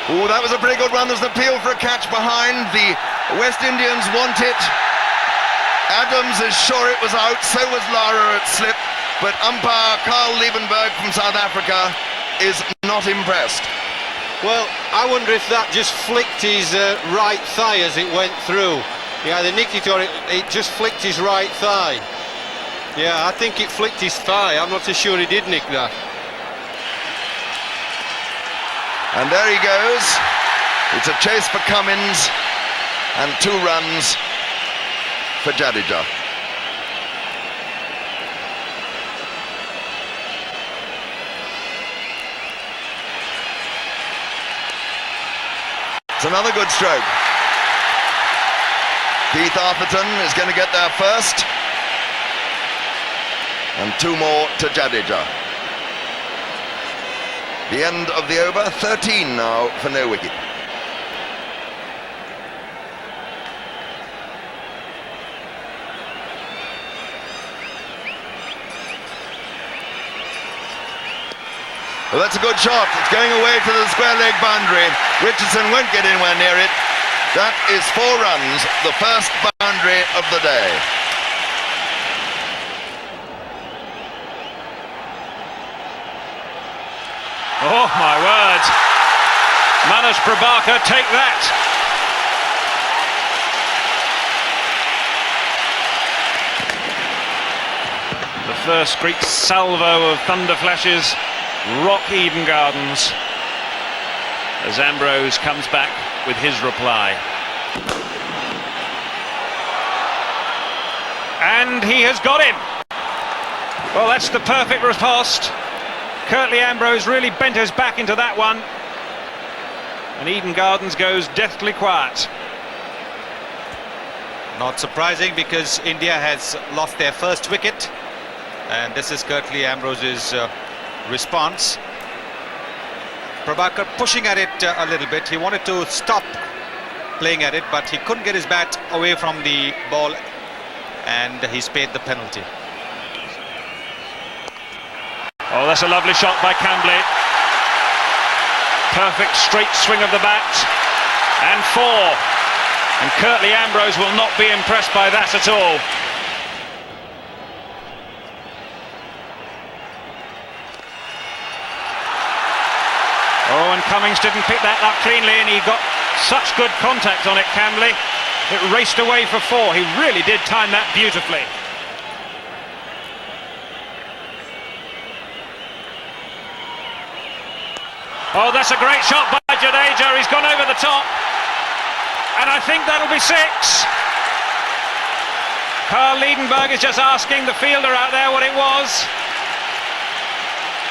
Oh, that was a pretty good run. There's an appeal for a catch behind. The West Indians want it. Adams is sure it was out, so was Lara at slip, but umpire Carl Liebenberg from South Africa is not impressed. Well, I wonder if that just flicked his right thigh as it went through. Yeah, the nicked it, or it just flicked his right thigh. Yeah, I think it flicked his thigh. I'm not so sure he did nick that. And there he goes. It's a chase for Cummins and 2 runs for Jadeja. It's another good stroke. Keith Arthurton is going to get there first. And 2 more to Jadeja. The end of the over, 13 now for no wicket. Well, that's a good shot. It's going away to the square leg boundary. Richardson won't get anywhere near it. That is 4 runs, the first boundary of the day. Oh my word! Manus Prabhakar, take that! The first Greek salvo of thunder flashes rock Eden Gardens as Ambrose comes back with his reply. And he has got him! Well, that's the perfect riposte. Curtly Ambrose really bent his back into that one, and Eden Gardens goes deathly quiet. Not surprising, because India has lost their first wicket, and this is Curtly Ambrose's response. Prabhakar pushing at it a little bit. He wanted to stop playing at it, but he couldn't get his bat away from the ball, and he's paid the penalty. Oh, that's a lovely shot by Kumble. Perfect straight swing of the bat. And 4. And Curtly Ambrose will not be impressed by that at all. Oh, and Cummings didn't pick that up cleanly, and he got such good contact on it, Kumble. It raced away for 4. He really did time that beautifully. Oh, that's a great shot by Jadeja. He's gone over the top. And I think that'll be 6. Carl Liebenberg is just asking the fielder out there what it was.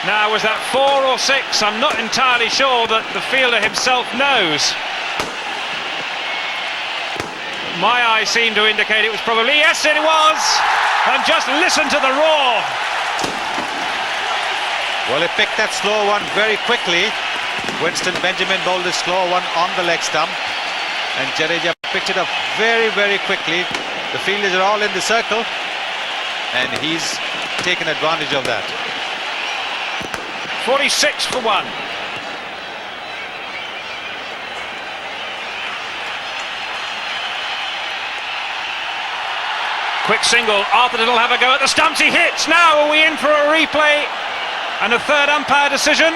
Now, was that 4 or 6? I'm not entirely sure that the fielder himself knows. My eyes seem to indicate it was probably... Yes, it was! And just listen to the roar. Well, he picked that slow one very quickly. Winston Benjamin bowled a slow one on the leg stump, and Jadeja picked it up very, very quickly. The fielders are all in the circle, and he's taken advantage of that. 46 for 1. Quick single. Arthurton will have a go at the stumps. He hits. Now are we in for a replay and a third umpire decision?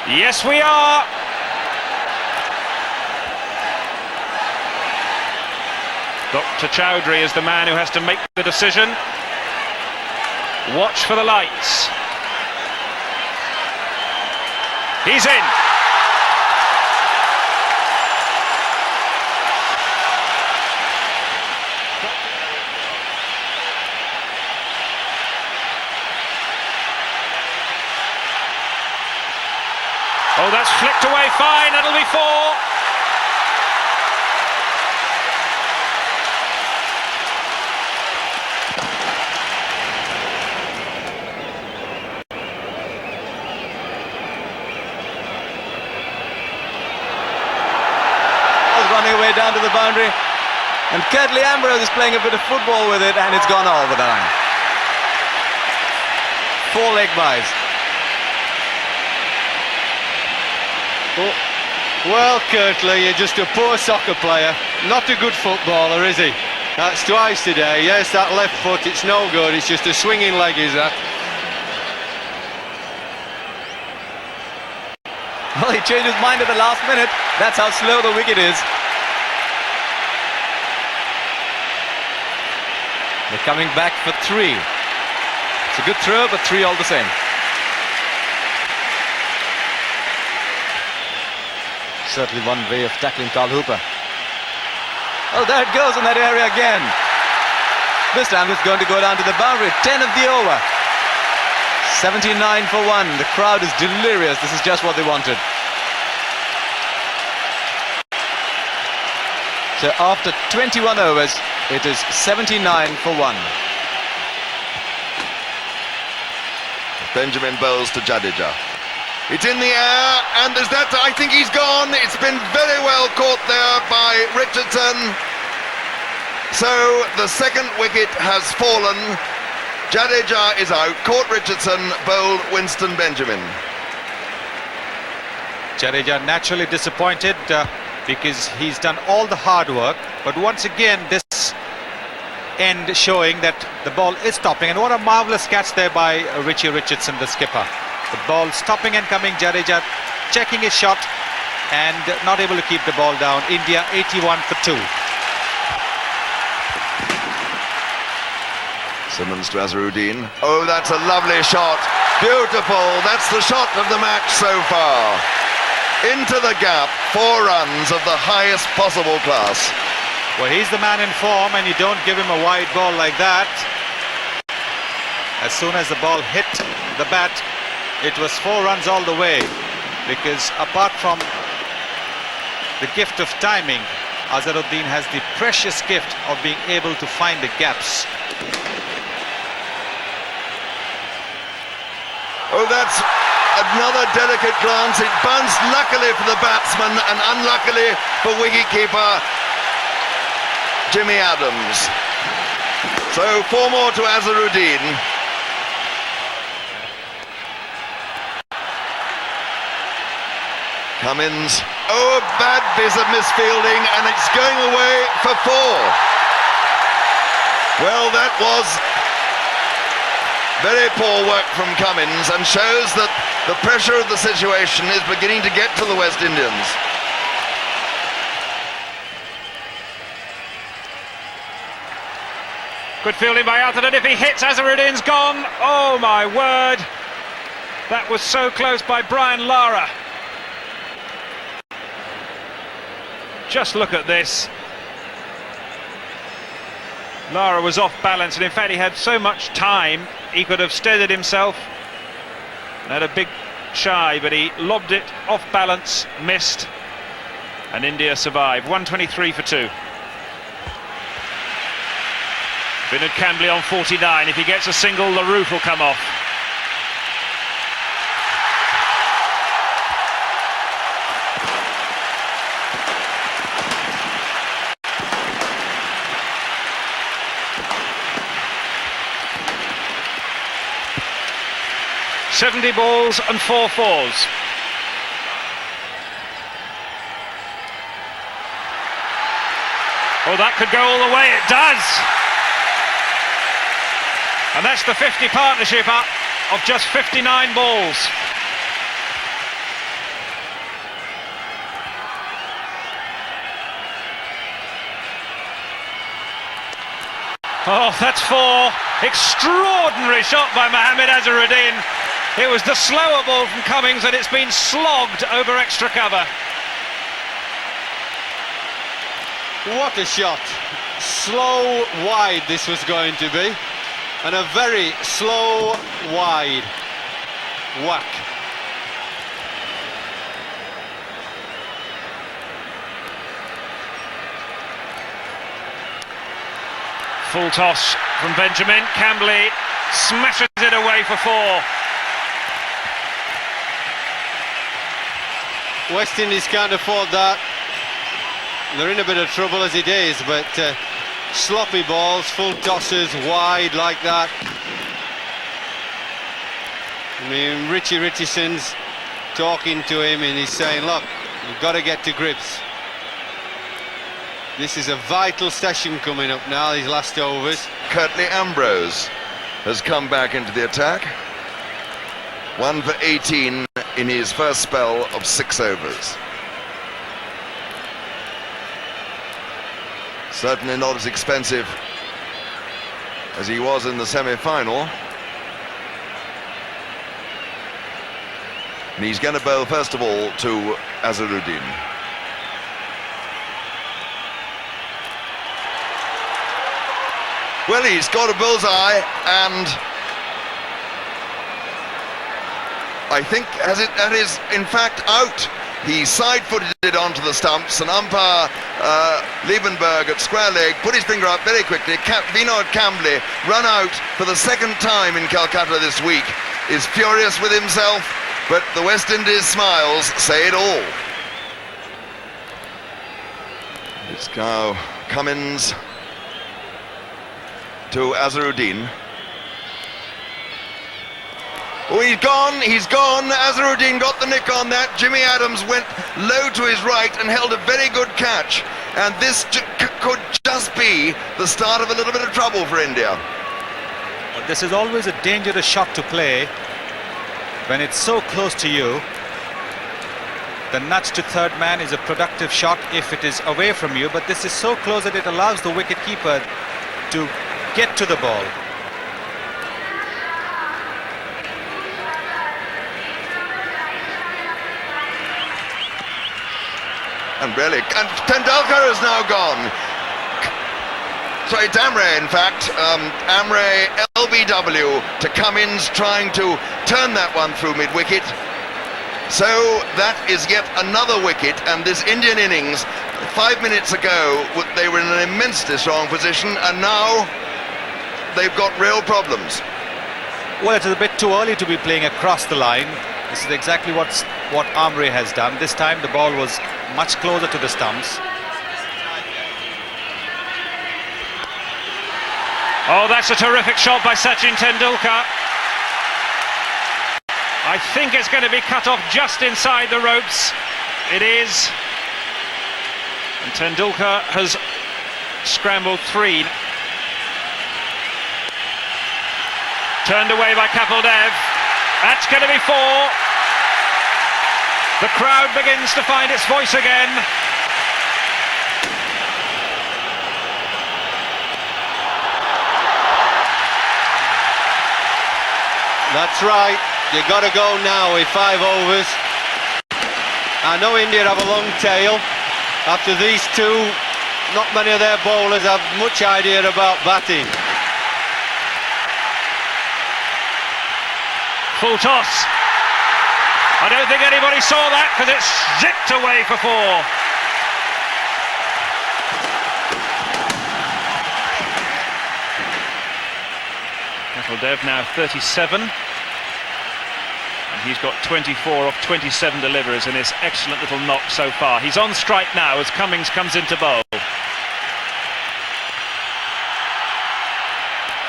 Yes, we are. Dr. Chowdhury is the man who has to make the decision. Watch for the lights. He's in. Oh, that's flicked away fine. That'll be 4. Running away down to the boundary, and Curtly Ambrose is playing a bit of football with it, and it's gone over the line. 4 leg byes. Well, Kirtley, you're just a poor soccer player. Not a good footballer, is he? That's twice today. Yes, that left foot, it's no good. It's just a swinging leg, is that? Well, he changed his mind at the last minute. That's how slow the wicket is. They're coming back for 3. It's a good throw, but 3 all the same. Certainly one way of tackling Carl Hooper. Oh, there it goes in that area again. This time it's going to go down to the boundary. 10 of the over. 79 for 1. The crowd is delirious. This is just what they wanted. So after 21 overs, it is 79 for 1. Benjamin bowls to Jadeja. It's in the air, and there's that. I think he's gone. It's been very well caught there by Richardson. So the second wicket has fallen. Jadeja is out. Caught Richardson, bowled Winston Benjamin. Jadeja naturally disappointed because he's done all the hard work, but once again this end showing that the ball is stopping, and what a marvellous catch there by Richie Richardson, the skipper. The ball stopping and coming, Jadeja checking his shot and not able to keep the ball down. India 81 for 2. Simmons to Azharuddin. Oh, that's a lovely shot. Beautiful. That's the shot of the match so far. Into the gap, 4 runs of the highest possible class. Well, he's the man in form, and you don't give him a wide ball like that. As soon as the ball hit the bat, it was 4 runs all the way, because apart from the gift of timing, Azharuddin has the precious gift of being able to find the gaps. Oh, that's another delicate glance. It bounced luckily for the batsman and unluckily for wicketkeeper Jimmy Adams. So 4 more to Azharuddin. Cummins. Oh, a bad piece of misfielding, and it's going away for 4. Well, that was very poor work from Cummins, and shows that the pressure of the situation is beginning to get to the West Indians. Good fielding by Alton, and if he hits, Azharuddin's gone. Oh my word. That was so close by Brian Lara. Just look at this. Lara was off balance, and in fact he had so much time he could have steadied himself and had a big shy, but he lobbed it off balance, missed, and India survived. 123 for 2. Vinod Kambli on 49. If he gets a single, the roof will come off. $70 balls and 4 fours. Oh, that could go all the way. It does. And that's the 50 partnership up of just 59 balls. Oh, that's 4. Extraordinary shot by Mohammad Azharuddin. It was the slower ball from Cummings, and it's been slogged over extra cover. What a shot. Slow wide this was going to be, and a very slow wide whack. Full toss from Benjamin. Kambli smashes it away for 4. West Indies can't afford that. They're in a bit of trouble as it is, but sloppy balls, full tosses, wide like that. I mean, Richie Richardson's talking to him and he's saying, look, You've got to get to grips. This is a vital session coming up now, these last overs. Curtly Ambrose has come back into the attack. 1 for 18 in his first spell of 6 overs. Certainly not as expensive as he was in the semi-final. And he's going to bowl first of all to Azharuddin. Well, he's got a bullseye, and I think that is in fact out. He side-footed it onto the stumps, and umpire Liebenberg at square leg put his finger up very quickly. Vinod Kumble, run out for the second time in Calcutta this week, is furious with himself, but the West Indies smiles say it all. It's now Cummins to Azharuddin. Oh, he's gone. Azharuddin got the nick on that. Jimmy Adams went low to his right and held a very good catch. And this could just be the start of a little bit of trouble for India. Well, this is always a dangerous shot to play when it's so close to you. The nudge to third man is a productive shot if it is away from you, but this is so close that it allows the wicket keeper to get to the ball. And really, and Tendulkar is now gone. Sorry, it's Amre, in fact. Amre LBW to Cummins, trying to turn that one through mid-wicket. So that is yet another wicket, and this Indian innings, 5 minutes ago, they were in an immensely strong position, and now they've got real problems. Well, it's a bit too early to be playing across the line. This is exactly what Amre has done. This time the ball was much closer to the stumps. Oh, that's a terrific shot by Sachin Tendulkar. I think it's going to be cut off just inside the ropes. It is. And Tendulkar has scrambled 3. Turned away by Kapil Dev. That's going to be 4. The crowd begins to find its voice again. That's right. You got to go now with 5 overs. I know India have a long tail. After these 2, not many of their bowlers have much idea about batting. Full toss. I don't think anybody saw that because it's zipped away for 4. Kapil Dev now 37. And he's got 24 off 27 deliveries in this excellent little knock so far. He's on strike now as Cummins comes into bowl.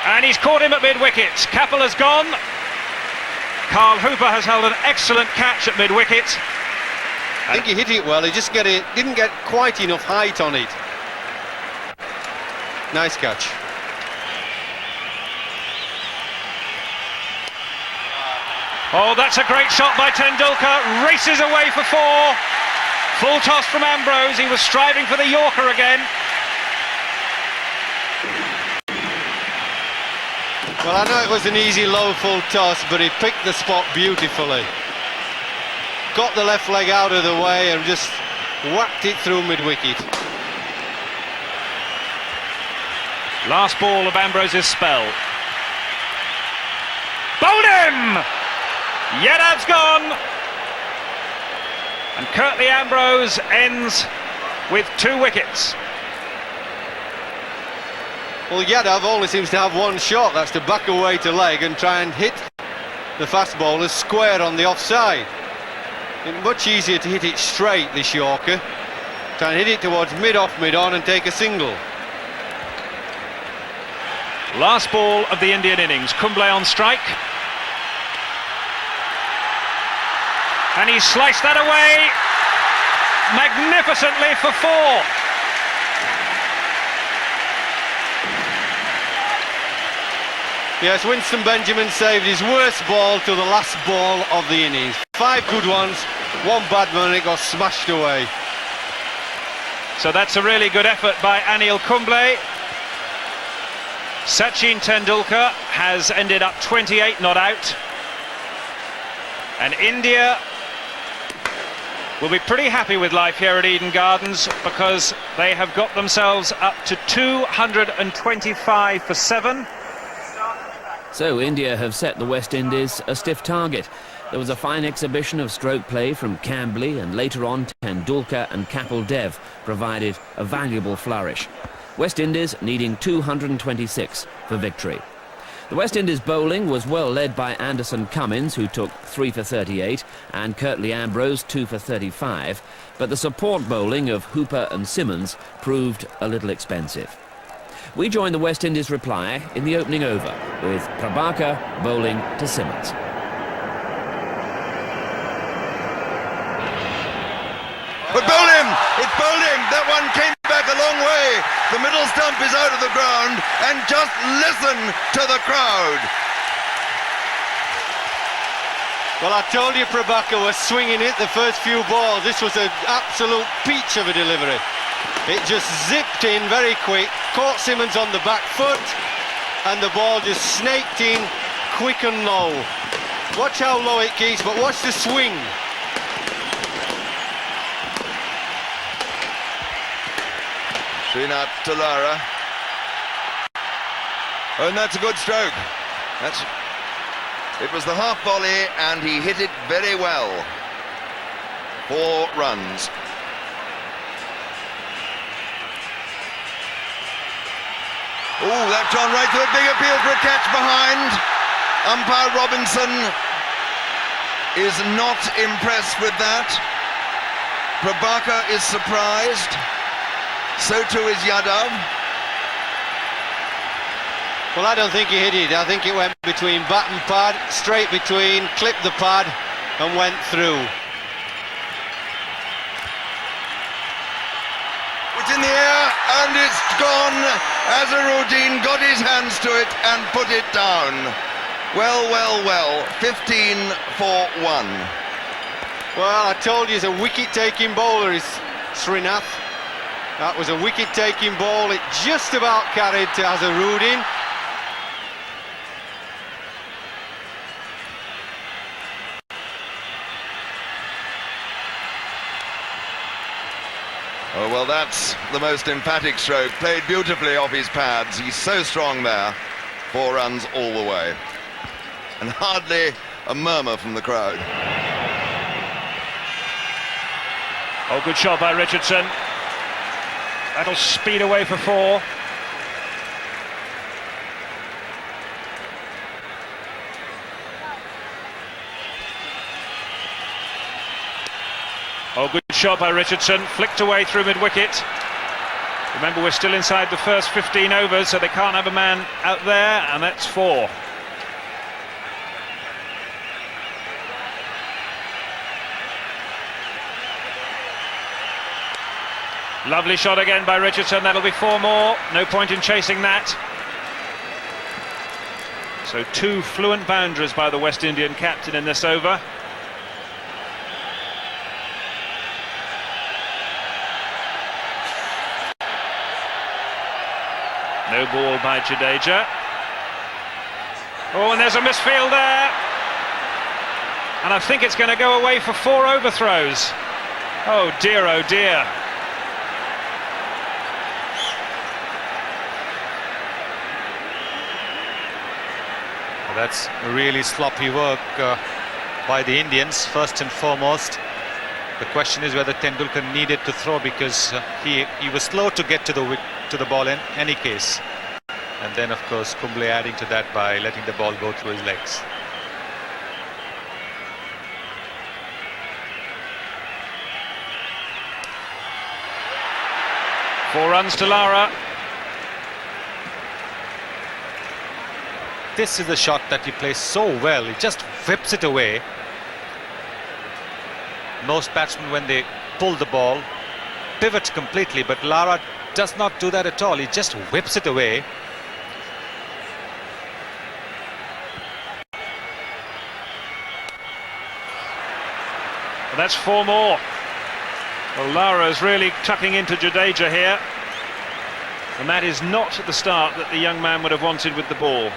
And he's caught him at mid-wicket. Kapil has gone. Carl Hooper has held an excellent catch at mid-wicket. I think he hit it well, he just didn't get quite enough height on it. Nice catch. Oh, that's a great shot by Tendulkar. Races away for 4. Full toss from Ambrose. He was striving for the Yorker again. Well, I know it was an easy low full toss, but he picked the spot beautifully. Got the left leg out of the way and just whacked it through mid-wicket. Last ball of Ambrose's spell. Bowled him! Yadav's gone! And Curtly Ambrose ends with 2 wickets. Well, Yadav only seems to have one shot, that's to back away to leg and try and hit the fast bowlers square on the offside. It's much easier to hit it straight, this Yorker. Try and hit it towards mid-off, mid-on and take a single. Last ball of the Indian innings. Kumble on strike. And he sliced that away. magnificently for 4. Yes, Winston Benjamin saved his worst ball to the last ball of the innings. 5 good ones, 1 bad one, and it got smashed away. So that's a really good effort by Anil Kumble. Sachin Tendulkar has ended up 28 not out. And India will be pretty happy with life here at Eden Gardens, because they have got themselves up to 225 for 7. So India have set the West Indies a stiff target. There was a fine exhibition of stroke play from Kumble, and later on Tendulkar and Kapil Dev provided a valuable flourish. West Indies needing 226 for victory. The West Indies bowling was well led by Anderson Cummins, who took 3 for 38, and Curtly Ambrose 2 for 35, but the support bowling of Hooper and Simmons proved a little expensive. We join the West Indies reply in the opening over, with Prabhakar bowling to Simmons. But bowled him! It bowled him! That one came back a long way. The middle stump is out of the ground, and just listen to the crowd. Well, I told you Prabhakar was swinging it the first few balls. This was an absolute peach of a delivery. It just zipped in very quick, caught Simmons on the back foot, and the ball just snaked in quick and low. Watch how low it keeps, but watch the swing. Srinath to Lara. Oh, and that's a good stroke. It was the half volley, and he hit it very well. 4 runs. Oh, that's gone right through. A big appeal for a catch behind. Umpire Robinson is not impressed with that. Prabhakar is surprised. So too is Yadav. Well, I don't think he hit it. I think it went between bat and pad, straight between, clipped the pad and went through. It's in the air, and it's gone. Azharuddin got his hands to it and put it down. Well, well, well. 15 for 1. Well, I told you he's a wicket-taking bowler, is Srinath. That was a wicket-taking ball. It just about carried to Azharuddin. Oh, well, that's the most emphatic stroke. Played beautifully off his pads. He's so strong there. 4 runs all the way. And hardly a murmur from the crowd. Oh, good shot by Richardson. That'll speed away for 4. Oh, good shot by Richardson, flicked away through mid-wicket. Remember, we're still inside the first 15 overs, so they can't have a man out there, and that's 4. Lovely shot again by Richardson, that'll be 4 more, no point in chasing that. So 2 fluent boundaries by the West Indian captain in this over. No ball by Jadeja. Oh, and there's a misfield there. And I think it's going to go away for 4 overthrows. Oh dear, oh dear. Well, that's really sloppy work by the Indians, first and foremost. The question is whether Tendulkar needed to throw, because he was slow to get to the ball in any case. And then, of course, Kumble adding to that by letting the ball go through his legs. Four runs to Lara. This is the shot that he plays so well. He just whips it away. Most batsmen, when they pull the ball, pivot completely, but Lara does not do that at all. He just whips it away. Well, that's 4 more. Well, Lara's really tucking into Jadeja here. And that is not the start that the young man would have wanted with the ball.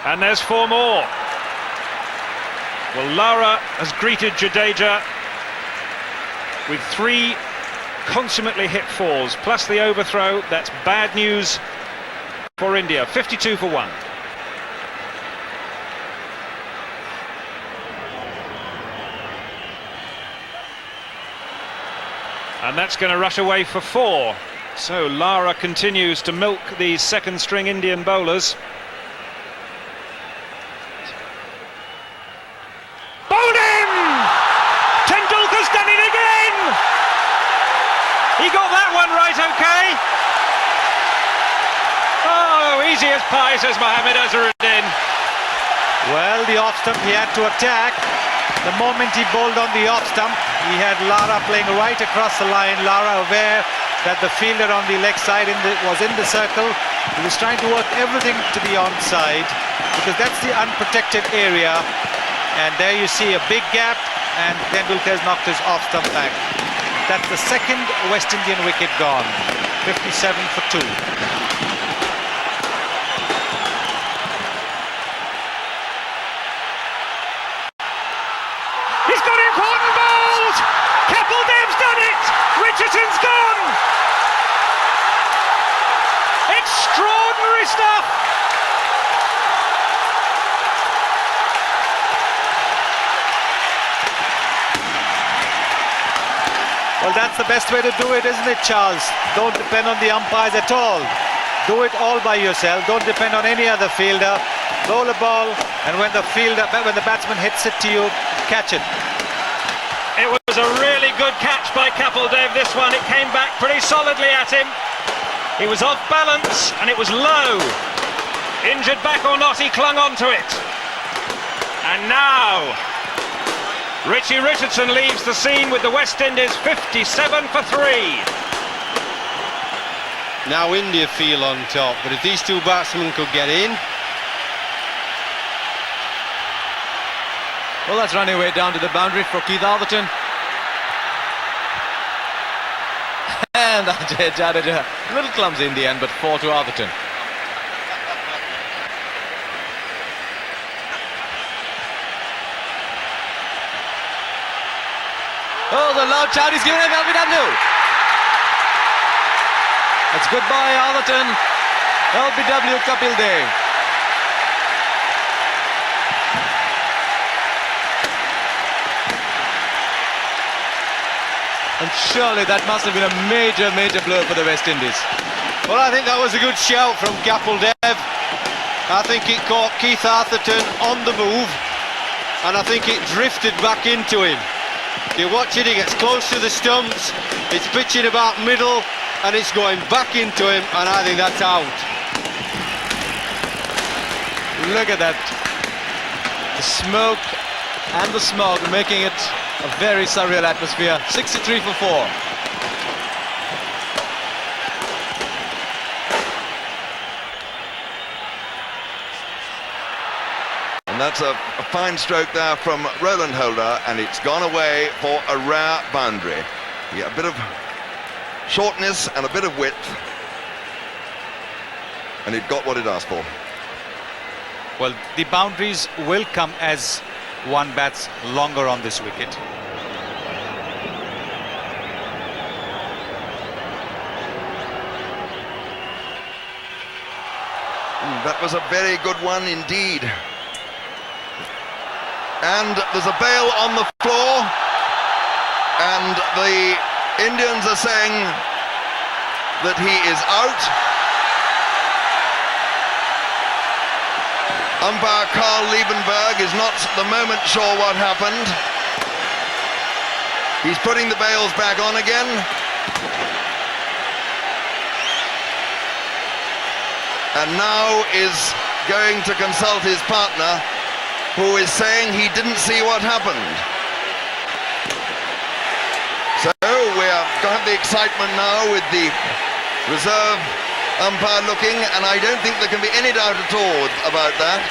And there's 4 more. Well, Lara has greeted Jadeja with 3 consummately hit 4s, plus the overthrow. That's bad news for India. 52 for 1. And that's going to rush away for 4. So Lara continues to milk these second-string Indian bowlers. Bowled in! Tendulkar's done it again! He got that one right, okay? Oh, easy as pie, says Mohammad Azharuddin. Well, the off stump he had to attack. The moment he bowled on the off stump, he had Lara playing right across the line. Lara aware that the fielder on the leg side was in the circle. He was trying to work everything to the onside because that's the unprotected area. And there you see a big gap, and Tendulkar's knocked his off stump back. That's the second West Indian wicket gone. 57 for 2. Richardson's gone! Extraordinary stuff! Well, that's the best way to do it, isn't it, Charles? Don't depend on the umpires at all. Do it all by yourself. Don't depend on any other fielder. Bowl a ball, and when the batsman hits it to you, catch it. It was a really good catch by Kapil Dev, this one. It came back pretty solidly at him. He was off balance and it was low. Injured back or not, he clung on to it. And now, Richie Richardson leaves the scene with the West Indies 57 for 3. Now India feel on top, but if these 2 batsmen could get in. Well, that's running away down to the boundary for Keith Atherton. And Ajay Jadeja, a little clumsy in the end, but 4 to Atherton. Oh, the loud shout is given him LBW. That's goodbye, Atherton. LBW Kapil Dev. And surely that must have been a major blow for the West Indies. Well, I think that was a good shout from Kapil Dev. I think it caught Keith Atherton on the move, and I think it drifted back into him. You watch it, he gets close to the stumps, it's pitching about middle, and it's going back into him, and I think that's out. Look at that. The smoke and the smog making it a very surreal atmosphere. 63 for 4. And that's a fine stroke there from Roland Holder, and it's gone away for a rare boundary. Yeah, a bit of shortness and a bit of width, and it got what it asked for. Well, the boundaries will come as one bats longer on this wicket. That was a very good one indeed. And there's a bail on the floor, and the Indians are saying that he is out. Umpire Carl Liebenberg is not at the moment sure what happened. He's putting the bails back on again. And now is going to consult his partner, who is saying he didn't see what happened. So we are going to have the excitement now with the reserve umpire looking, and I don't think there can be any doubt at all about that.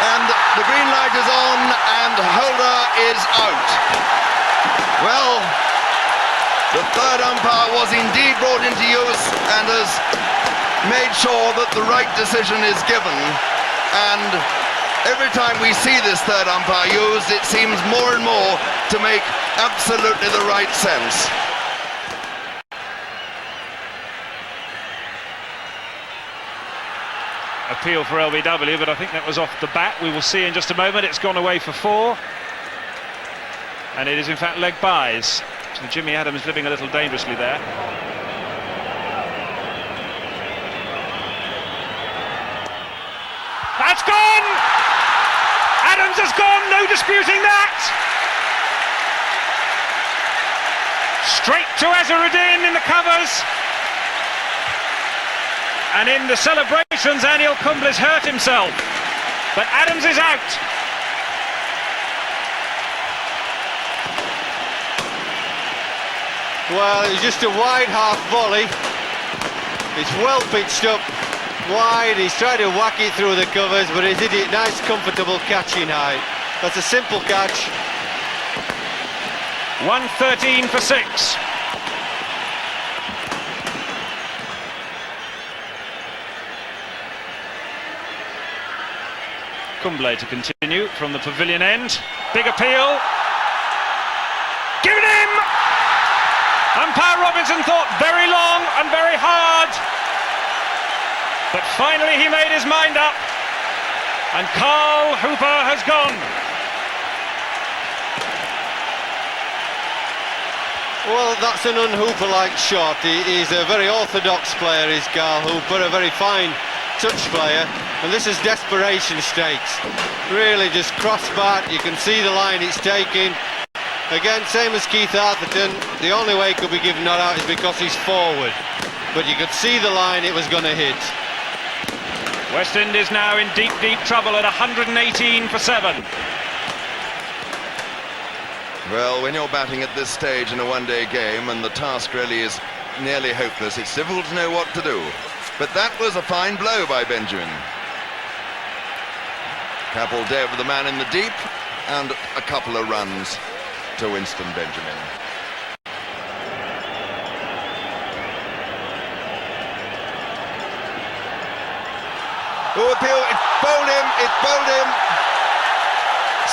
And the green light is on, and Holder is out. Well, the third umpire was indeed brought into use and has made sure that the right decision is given. And every time we see this third umpire used, it seems more and more to make absolutely the right sense. Appeal for LBW, but I think that was off the bat. We will see in just a moment. It's gone away for 4. And it is in fact leg byes. So Jimmy Adams living a little dangerously there. That's gone! Adams has gone, no disputing that! Straight to Azharuddin in the covers. And in the celebrations, Anil Kumble has hurt himself. But Adams is out. Well, it's just a wide half volley. It's well pitched up wide. He's tried to whack it through the covers, but he did it nice, comfortable catching height. That's a simple catch. 113 for 6. Kumble to continue from the pavilion end. Big appeal. Given him! Umpire Robinson thought very long and very hard. But finally he made his mind up. And Carl Hooper has gone. Well, that's an un-Hooper-like shot. He's a very orthodox player, is Carl Hooper, a very fine touch player, and this is desperation stakes. Really just crossbar, you can see the line it's taking. Again, same as Keith Arthurton, the only way he could be given not out is because he's forward. But you could see the line it was going to hit. West Indies now in deep, deep trouble at 118 for 7. Well, when you're batting at this stage in a one-day game and the task really is nearly hopeless, it's difficult to know what to do. But that was a fine blow by Benjamin. Kapil Dev, the man in the deep, and a couple of runs to Winston Benjamin. Oh, appeal, it bowled him.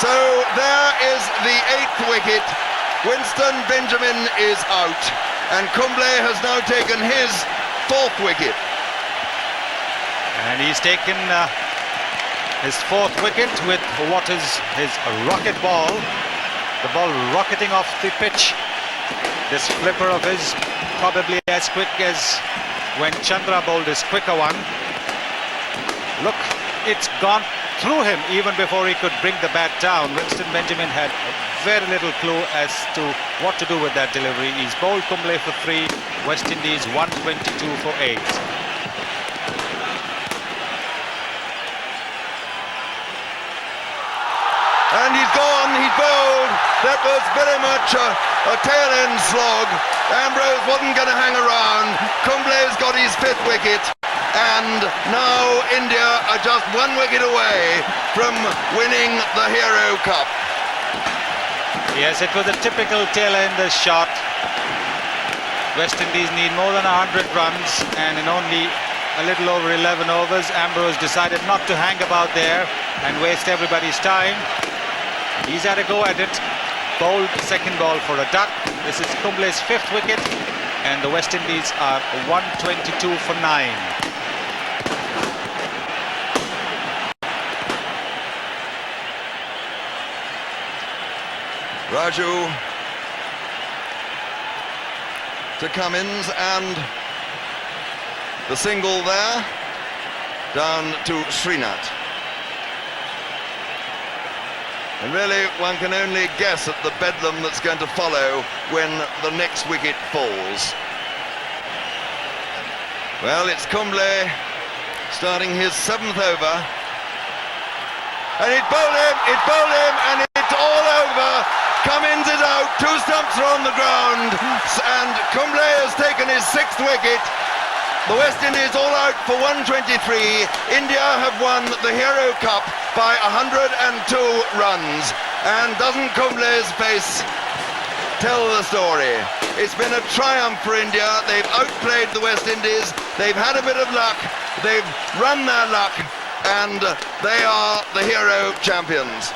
So there is the 8th wicket. Winston Benjamin is out, and Kumble has now taken his 4th wicket. And he's taken his 4th wicket with what is his rocket ball. The ball rocketing off the pitch. This flipper of his probably as quick as when Chandra bowled his quicker one. Look, it's gone through him even before he could bring the bat down. Winston Benjamin had very little clue as to what to do with that delivery. He's bowled Kumble for 3, West Indies 122 for 8. And he's gone, he's bowled. That was very much a tail-end slog. Ambrose wasn't going to hang around. Kumble's got his 5th wicket. And now India are just 1 wicket away from winning the Hero Cup. Yes, it was a typical tail-ender shot. West Indies need more than 100 runs, and in only a little over 11 overs, Ambrose decided not to hang about there and waste everybody's time. He's had a go at it. Bowled second ball for a duck. This is Kumble's 5th wicket, and the West Indies are 122 for 9. Raju to Cummins, and the single there down to Srinath. And really one can only guess at the bedlam that's going to follow when the next wicket falls. Well, it's Kumble starting his 7th over. And it bowled him, and it's all over. Cummins is out, 2 stumps are on the ground, and Kumble has taken his 6th wicket. The West Indies all out for 123. India have won the Hero Cup by 102 runs. And doesn't Kumble's pace tell the story? It's been a triumph for India. They've outplayed the West Indies. They've had a bit of luck. They've run their luck. And they are the Hero champions.